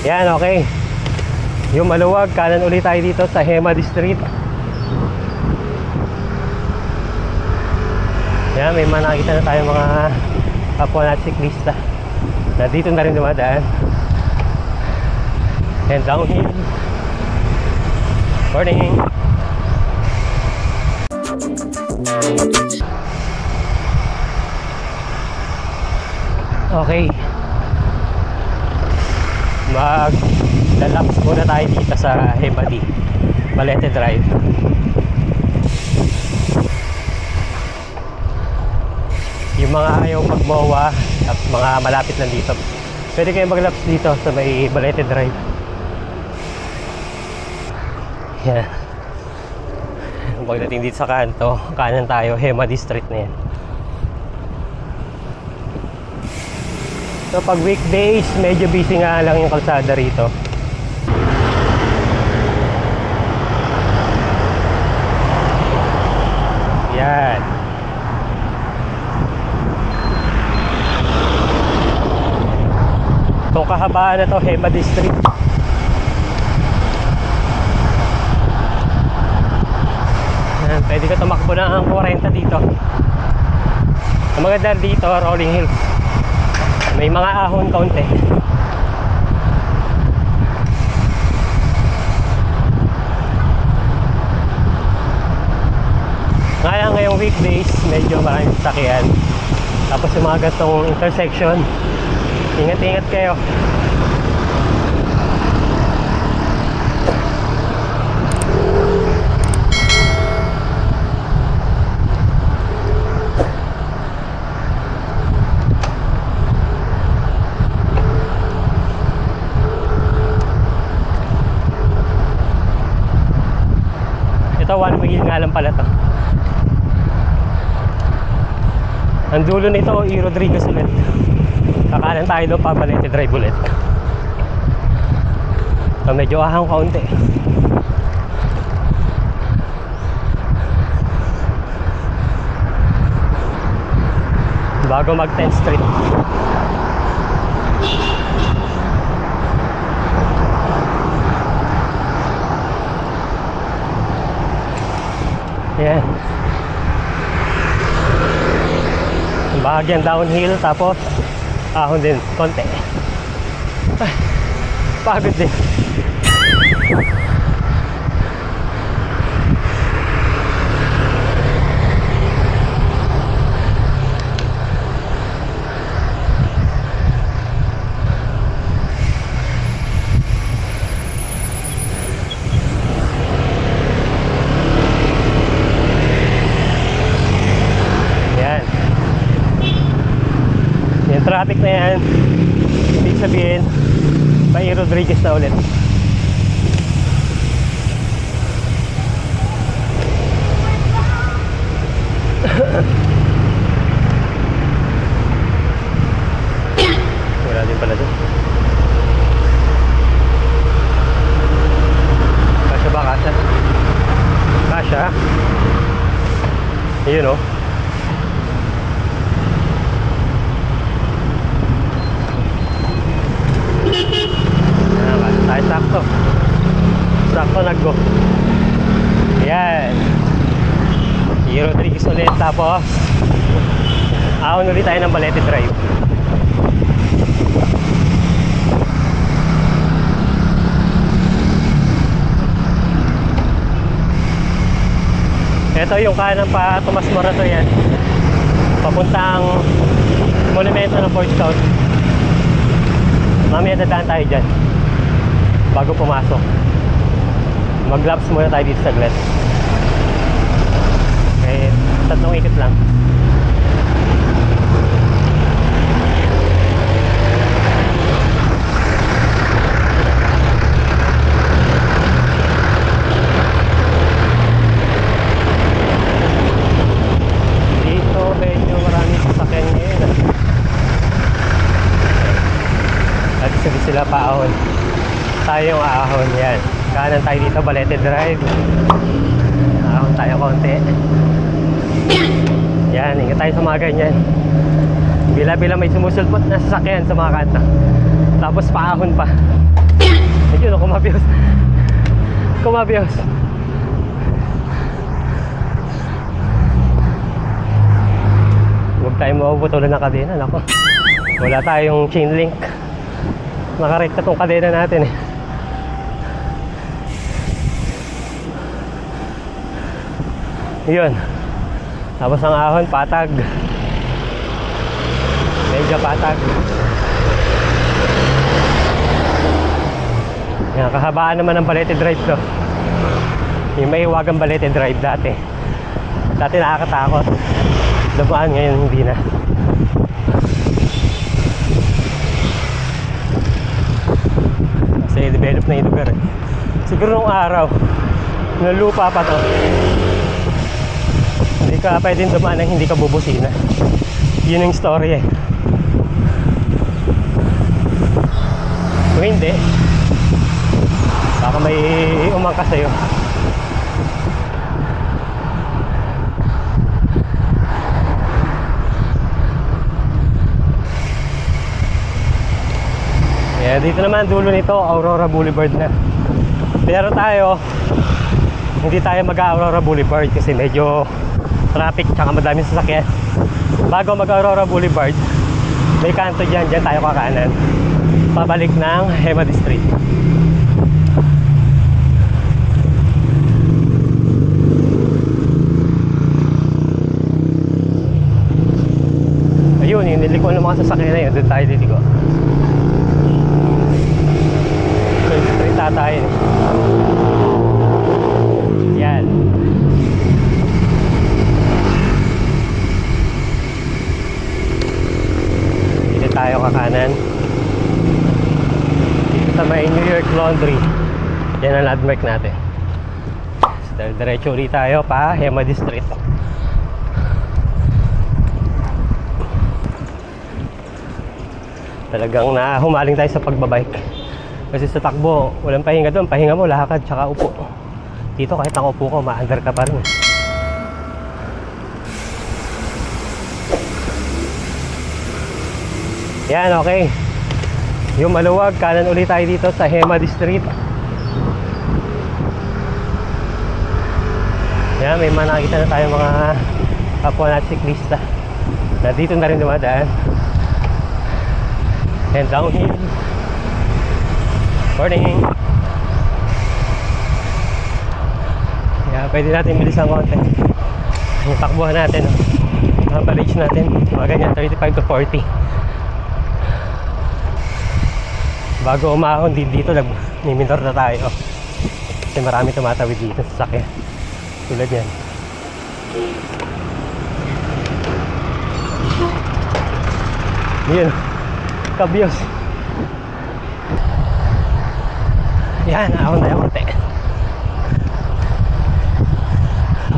Yan, okay. Yung maluwag, kanan ulit tayo dito sa Hema District. Yan, may mga nakita na tayo mga kapwa na siklista na dito na rin dumadaan. And downhill. Morning. Okay, mag-laps muna tayo dito sa Hemadi Balete Drive. Yung mga ayaw mag-mowa at mga malapit lang dito, pwede kayo mag-laps dito sa may Balete Drive. Yan. Pagdating dito sa kanto, kanan tayo, Hemadi Street na yan. So pag weekdays, medyo busy nga lang yung kalsada rito. Yan. Itong kahabaan na to, Hemadi Street. Yan, pwede ka tumakbo na ang 40 dito. Ang maganda dito, rolling hills. May mga ahon kaunti. Ngayon ngayong weekdays, medyo maraming sasakyan. Tapos yung mga gantong intersection, ingat-ingat kayo. One wheel nga lang pala to. Ang dulo nito, E. Rodriguez ulit. Kakanan tayo doon pa Balete Drive ulit. So medyo ahang kaunti. Bago mag 10th Street. Yan. Bahagyang downhill, tapos ahon din konti. Ay, pagod din. Traffic na yan, ibig sabihin may E. Rodriguez na ulit. Wala din pala doon. Kasya ba? Kasya? Kasya? Yun o. Tayo sakto nag-go. Yan, E. Rodriguez ulit, tapos ahon ulit tayo ng Balete Drive. Ito yung kanan pa Tomas Morato, yan papuntang monumento ng Fort Scout. Mamaya dadaan tayo dyan bago pumasok. Mag-laps muna tayo dito sa Glen. Okay, 3 ikot lang. Dito medyo maraming sasakyan ngayon. At sabi sila paahon. Tayong ahon, yan. Kanan tayo dito, Balete Drive. Ahon tayo konti. Yan, ingat tayo sa mga ganyan. Bila-bila may sumusulpot na sasakyan sa mga kanta. tapos paahon pa. Ayun, kumabiyos. Kumabiyos. Huwag tayo mapuputulan ng kadena. Nako, wala tayong chain link. Nakarekta tong kadena natin eh. Yun. Tapos ang ahon patag. Medyo patag. Yan, kahabaan naman ng Balete Drive to. Yung may iwagang Balete Drive dati. Dati nakakatakot. Dumaan, ngayon hindi na. Kasi develop na yung lugar eh. Siguro nung araw nalupa pa to, hindi ka pwedeng dumaan nang hindi ka bubusina. Yun yung story eh. Kung hindi, baka may umangkas sa'yo. Yeah, dito naman dulo nito, Aurora Boulevard na. Pero tayo, hindi tayo mag-Aurora Boulevard kasi medyo traffic tsaka madaming sasakyan. Bago mag-Aurora Boulevard, may kanto dyan, dyan tayo kakanan. Pabalik ng Hemad Street. Ayun, yung niliko ng mga sasakyan na yun, doon tayo liliko. So, yung street tayo. Yan. Dito tayo kakanan. Dito sa may New York Laundry. Yan ang landmark natin. So, diretso ulit tayo pa Hemad Street. Talagang humaling tayo sa pagbabike. Kasi sa takbo, walang pahinga doon. Pahinga mo, lakad, tsaka upo. Dito kahit nakaupo ka, ma-under ka pa rin. Yan, okay. Yung maluwag, kanan ulit tayo dito sa Hemad Street. Yan, may mga nakikita na tayo mga kapwa na siklista na dito na rin dumadaan. And downhill. Morning. Yeah, pwede natin bilisan konti yung takbuhan natin, mga average natin mga ganyan, 35 to 40. Bago umahon dito nagmimintor na tayo kasi marami tumatawid dito sa sakya tulad yan. Yun, kabyos. Yan, ahon tayo konti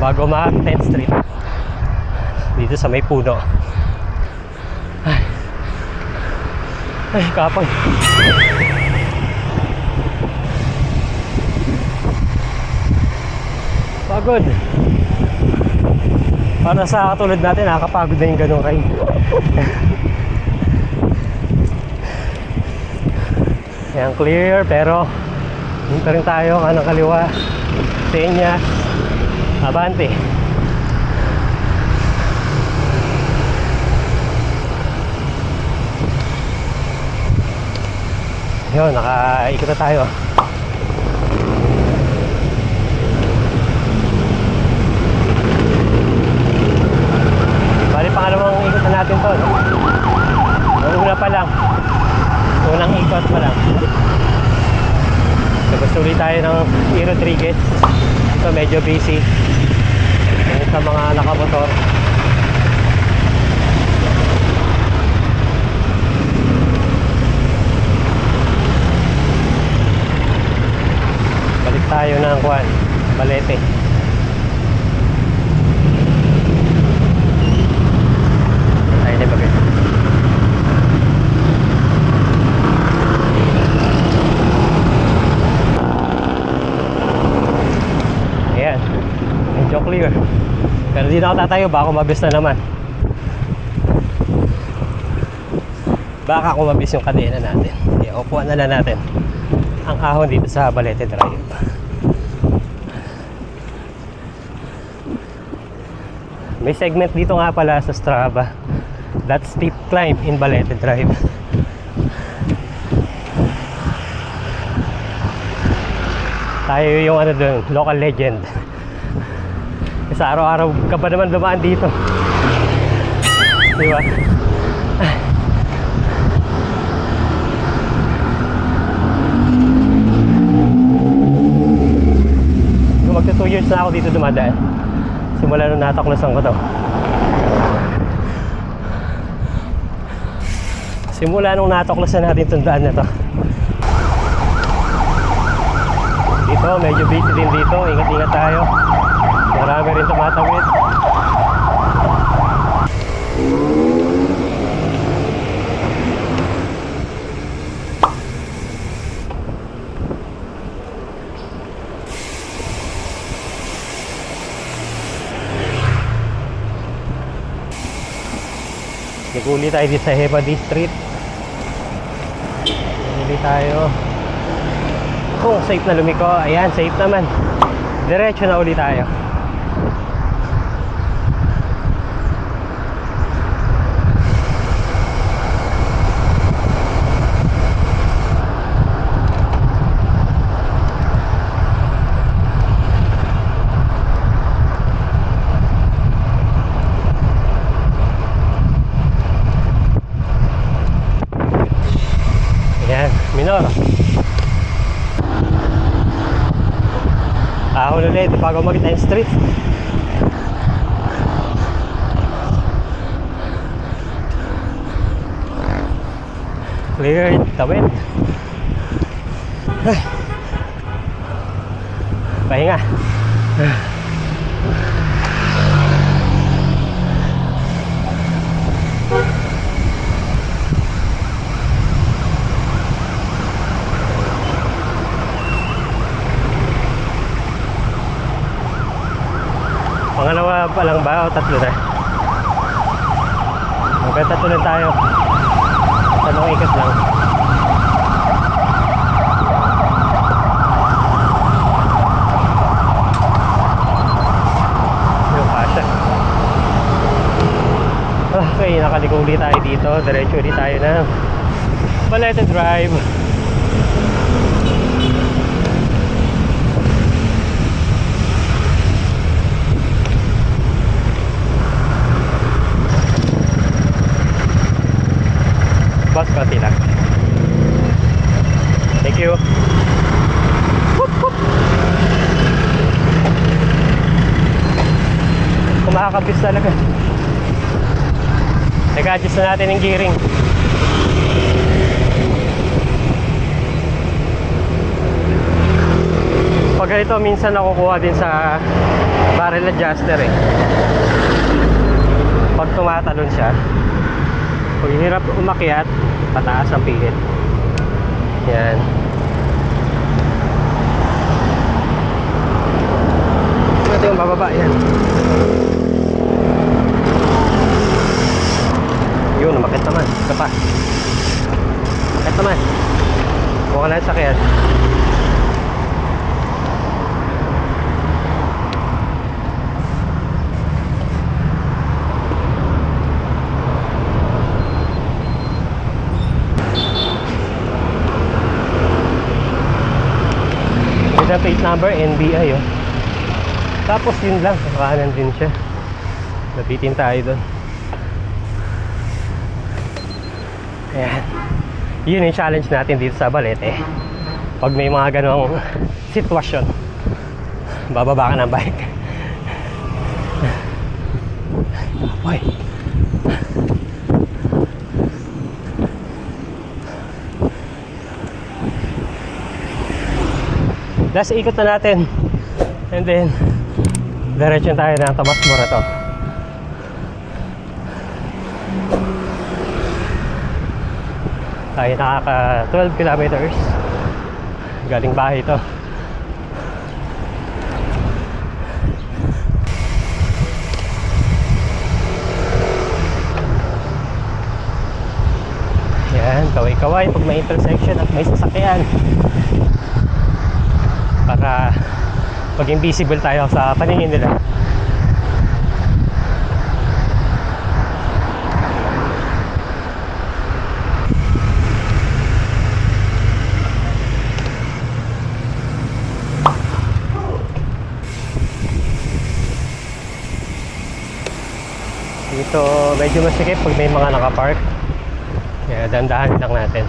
bago mag 10th Street dito sa may puno. Ay kapoy. Pagod. Para sa katulad natin, nakakapagod na yung ganong ride. Yan, clear, pero dito rin tayo, kanang kaliwa, Senyas, Abante. Yun, nakaikot na tayo. Bali, pangalawang ikot na natin to, no? Una pa lang. Unang ikot pa lang. Tapos ulit tayo ng E. Rodriguez. Ito medyo busy. Ito sa mga nakamotor. Balik tayo ng Juan Balete. Tayo na bagay. Ayan, medyo clear. Pero di na ako tatayo, baka kumabis na naman. Baka kumabis yung kadena natin. Ayan. upuan na lang natin ang ahon dito sa Balete Drive. May segment dito nga pala sa Strava, that steep climb in Balete Drive. Tayo yung ano dun, local legend. Kasi araw-araw ka ba naman dumaan dito, diba? Magta 2 years na ako dito dumadaan, simula nung natuklasan ko to. Simula nung natuklasan natin itong daan na to. Dito medyo busy din dito, ingat-ingat tayo, marami rin tumatawid. Naguli tayo dito sa Hepadi Street. Naguli tayo. Kung safe na lumiko, ayan, safe naman. Diretso na uli tayo. Ayan, Minor. Ahon ulit bago makita yung street. Clear tawid. Pahinga. Pangalawa pa lang ba o tatlo na? Okay, tatlo na tayo. Talong ikot lang. Yung kasya. Okay, nakaliko ulit tayo dito. Diretso ulit tayo na Balete Drive. Bus konti lang. Thank you. Whoop, whoop. Kumakabis talaga. Nag-adjust na natin yung gearing. Pag ganito minsan nakukuha din sa barrel adjuster eh. Pag tumatalon siya, pag hirap umakyat, pataas ang pihit. Yan. Ito yung bababa, yan. Yun, umakit naman. Ito pa. Umakit naman. Huwag ka na sakyan. Plate number NBI oh. Tapos yun lang, kanan din siya. Nabitin tayo doon. Ayan. Yun yung challenge natin dito sa Balete. Pag may mga ganong sitwasyon, bababa ka ng bike. Boy. Last ikot na natin. And then diretso tayo ng Tomas Morato. Tayo nakaka 12 kilometers. Galing bahay ito. Yan. kaway-kaway pag may intersection at may sasakyan para maging visible tayo sa paningin nila. Dito medyo masikip pag may mga nakapark, kaya dandahan lang natin.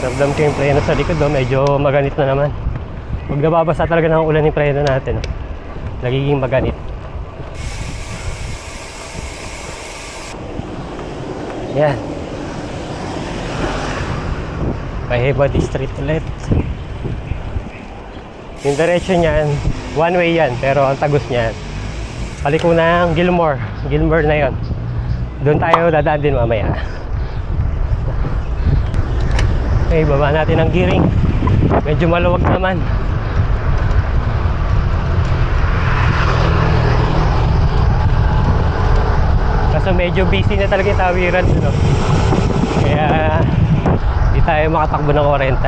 Ramdam ko yung preno sa likod, medyo maganit na naman. Pag nababasa talaga ng ulan yung preno natin, nagiging maganit. Yan, Paheba District ulit. Yung direction niyan, one way yan, pero ang tagos niyan paliko ng Gilmore na yon. Doon tayo dadaan din mamaya. Okay, baba natin ang gearing. Medyo maluwag naman. Kaso medyo busy na talaga yung tawiran, no? Kaya di tayo makatakbo ng 40.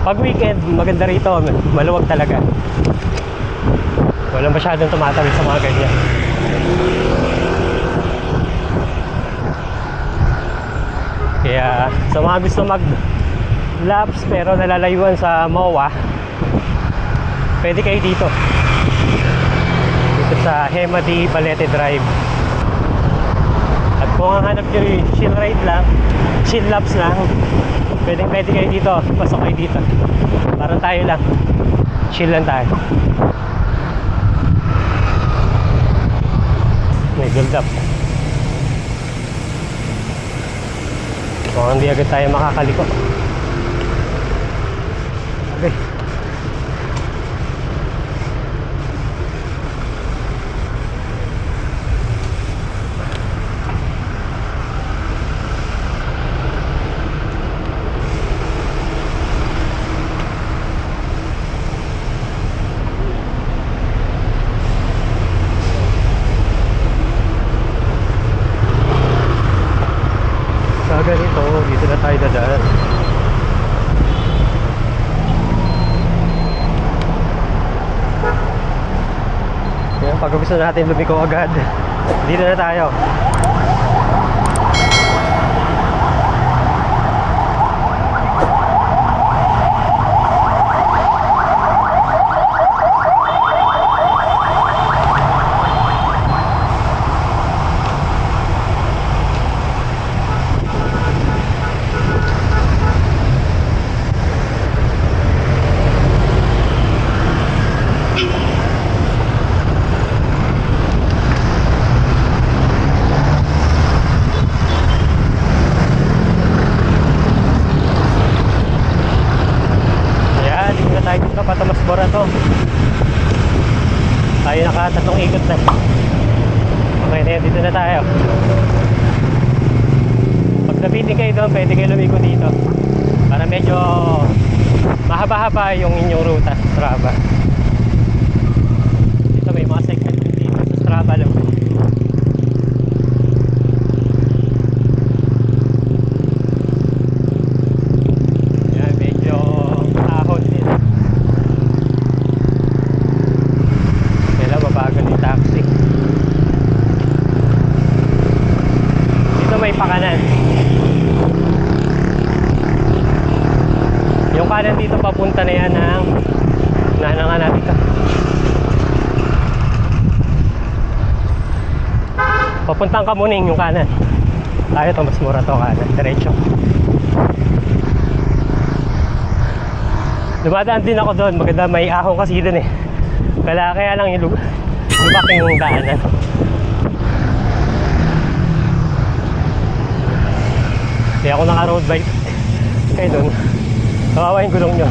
Pag weekend, maganda rito, maluwag talaga. Walang masyadong tumatawid sa mga ganyan. Kaya sa mga gusto mag-laps pero nalalayuan sa MOA, pwede kayo dito. Dito sa Hemady Balete Drive. At kung ang hanap nyo yung chill ride lang, chill laps lang, pwede kayo dito, pasok kayo dito. Parang tayo lang, chill lang tayo. May build up. So hindi agad tayo makakaliko. Okay. Ganito, dito na tayo dadaan. Kaya pag gusto natin lumiko agad, dito na tayo. Patamas Bora to. Tayo nakatatlong ikot na. Okay na yan, dito na tayo. Pag napitin kayo doon, pwede kayo lumiko dito para medyo mahaba-haba yung inyong ruta sa Strava. Dito may mga segment dito sa Strava lang. Pakanan. Yung kanan dito papunta na yan ng nahanangan natin ka. Papuntang Kamuning yung kanan. Tayo to mas mura to kanan. Diretso. Dumadaan din ako doon. Maganda, may ahong kasi doon eh. Kaya lang yung lubak yung daanan. Kaya ako naka road bike kayo doon, kawawa yung gulong nyo.